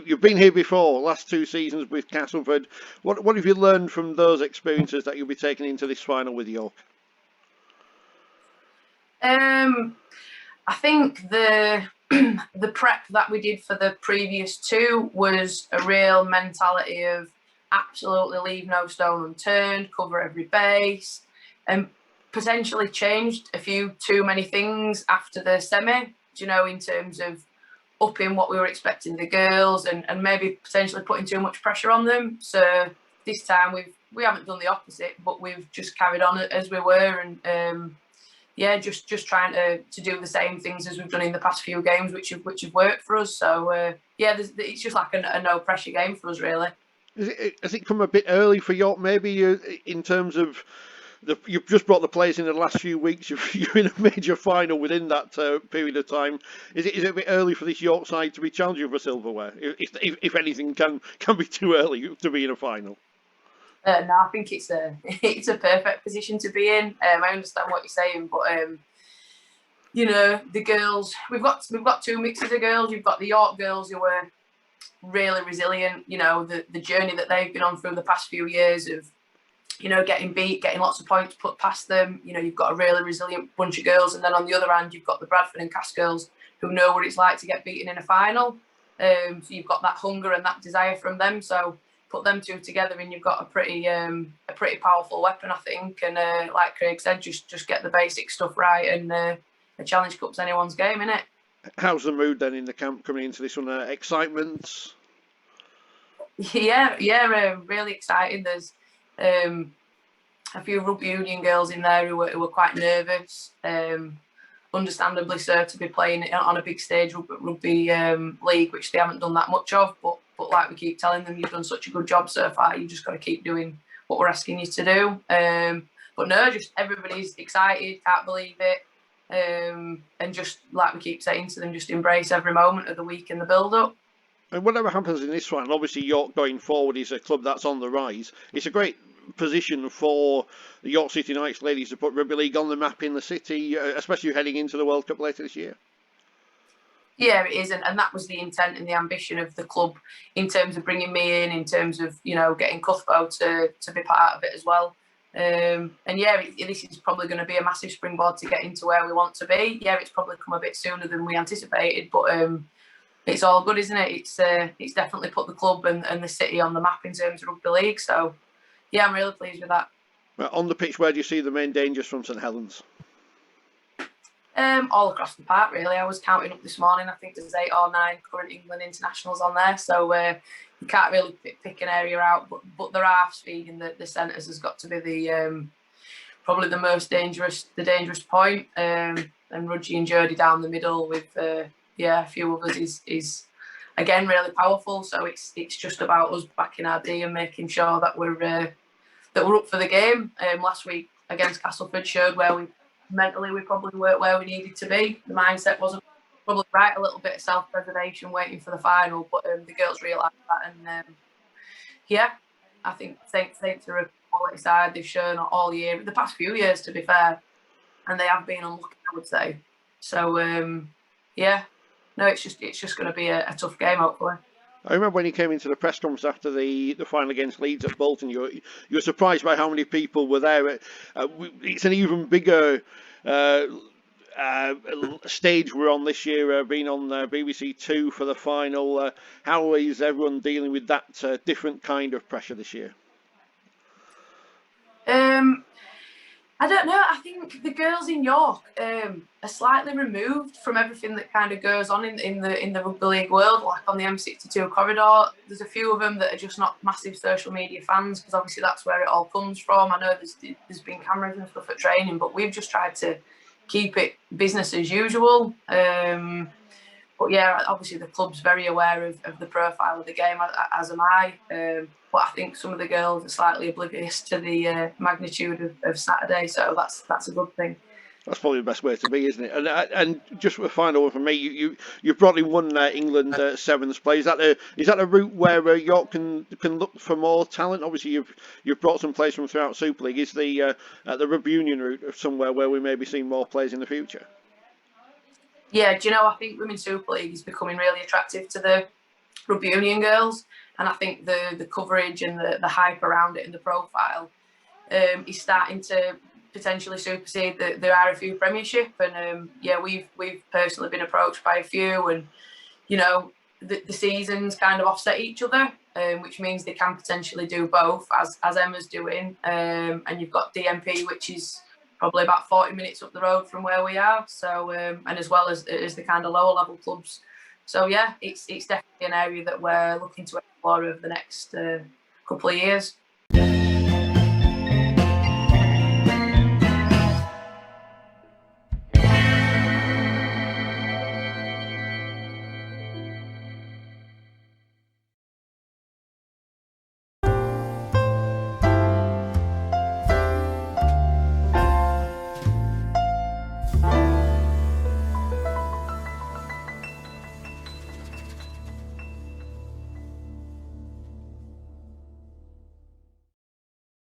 you've been here before, last 2 seasons with Castleford. What have you learned from those experiences that you'll be taking into this final with York? I think the prep that we did for the previous two was a real mentality of absolutely leave no stone unturned, cover every base, and potentially changed a few too many things after the semi, in terms of upping what we were expecting the girls and maybe potentially putting too much pressure on them. So this time we haven't done the opposite, but we've just carried on as we were, and just trying to do the same things as we've done in the past few games, which have worked for us. So it's just like a no pressure game for us, really. Has it come a bit early for York, maybe, in terms of you've just brought the players in the last few weeks? You're in a major final within that period of time. Is it a bit early for this York side to be challenging for silverware? If anything can be too early to be in a final. No, I think it's a perfect position to be in. I understand what you're saying, but the girls, we've got two mixes of girls. You've got the York girls who were really resilient. The journey that they've been on through the past few years of getting beat, getting lots of points put past them. You've got a really resilient bunch of girls, and then on the other hand, you've got the Bradford and Cass girls who know what it's like to get beaten in a final. So you've got that hunger and that desire from them. So put them two together, and you've got a pretty powerful weapon, I think. And like Craig said, just get the basic stuff right, and the Challenge Cup's anyone's game, isn't it? How's the mood then in the camp coming into this one? Excitement? Yeah, really excited. There's a few rugby union girls in there who were quite nervous, understandably so, to be playing on a big stage rugby league, which they haven't done that much of. But like we keep telling them, you've done such a good job so far. You just got to keep doing what we're asking you to do. But no, just everybody's excited, can't believe it, and just like we keep saying to them, just embrace every moment of the week and the build-up. And whatever happens in this one, obviously York going forward is a club that's on the rise. It's a great position for the York City Knights ladies to put rugby league on the map in the city, especially heading into the World Cup later this year. Yeah, it is, and that was the intent and the ambition of the club in terms of bringing me in terms of getting Cuthbo to be part of it as well. And this is probably going to be a massive springboard to get into where we want to be. Yeah, it's probably come a bit sooner than we anticipated, but it's all good, isn't it? It's definitely put the club and the city on the map in terms of rugby league. So yeah, I'm really pleased with that. Well, on the pitch, where do you see the main dangers from St Helens? All across the park, really. I was counting up this morning. I think there's 8 or 9 current England internationals on there, so you can't really pick an area out. But the half speed in the centres has got to be the probably the most dangerous point. And Rudgy and Jodie down the middle with a few others is again really powerful. So it's just about us backing our D and making sure that we're up for the game. Last week against Castleford showed where mentally we probably weren't where we needed to be. The mindset wasn't probably right, a little bit of self-preservation waiting for the final, but the girls realised that, and I think Saints are a quality side. They've shown all year, the past few years to be fair, and they have been unlucky, I would say. So it's just going to be a tough game, hopefully. I remember when you came into the press conference after the final against Leeds at Bolton, you were surprised by how many people were there. It's an even bigger stage we're on this year, being on BBC Two for the final. How is everyone dealing with that different kind of pressure this year? I don't know. I think the girls in York are slightly removed from everything that kind of goes on in the rugby league world, like on the M62 corridor. There's a few of them that are just not massive social media fans, because obviously that's where it all comes from. I know there's been cameras and stuff at training, but we've just tried to keep it business as usual. But yeah, obviously the club's very aware of the profile of the game, as am I. But I think some of the girls are slightly oblivious to the magnitude of Saturday, so that's a good thing. That's probably the best way to be, isn't it? And just a final one from me, you brought in one England sevens play. Is that a route where York can look for more talent? Obviously, you've brought some players from throughout Super League. Is the Rugby Union route somewhere where we may be seeing more players in the future? Yeah, do you know, I think Women's Super League is becoming really attractive to the rugby union girls, and I think the coverage and the hype around it and the profile is starting to potentially supersede the RFU Premiership. And yeah, we've personally been approached by a few, and you know, the seasons kind of offset each other, which means they can potentially do both, as Emma's doing. And you've got DMP, which is probably about 40 minutes up the road from where we are. So and as well as the kind of lower level clubs. So yeah, it's definitely an area that we're looking to explore over the next couple of years.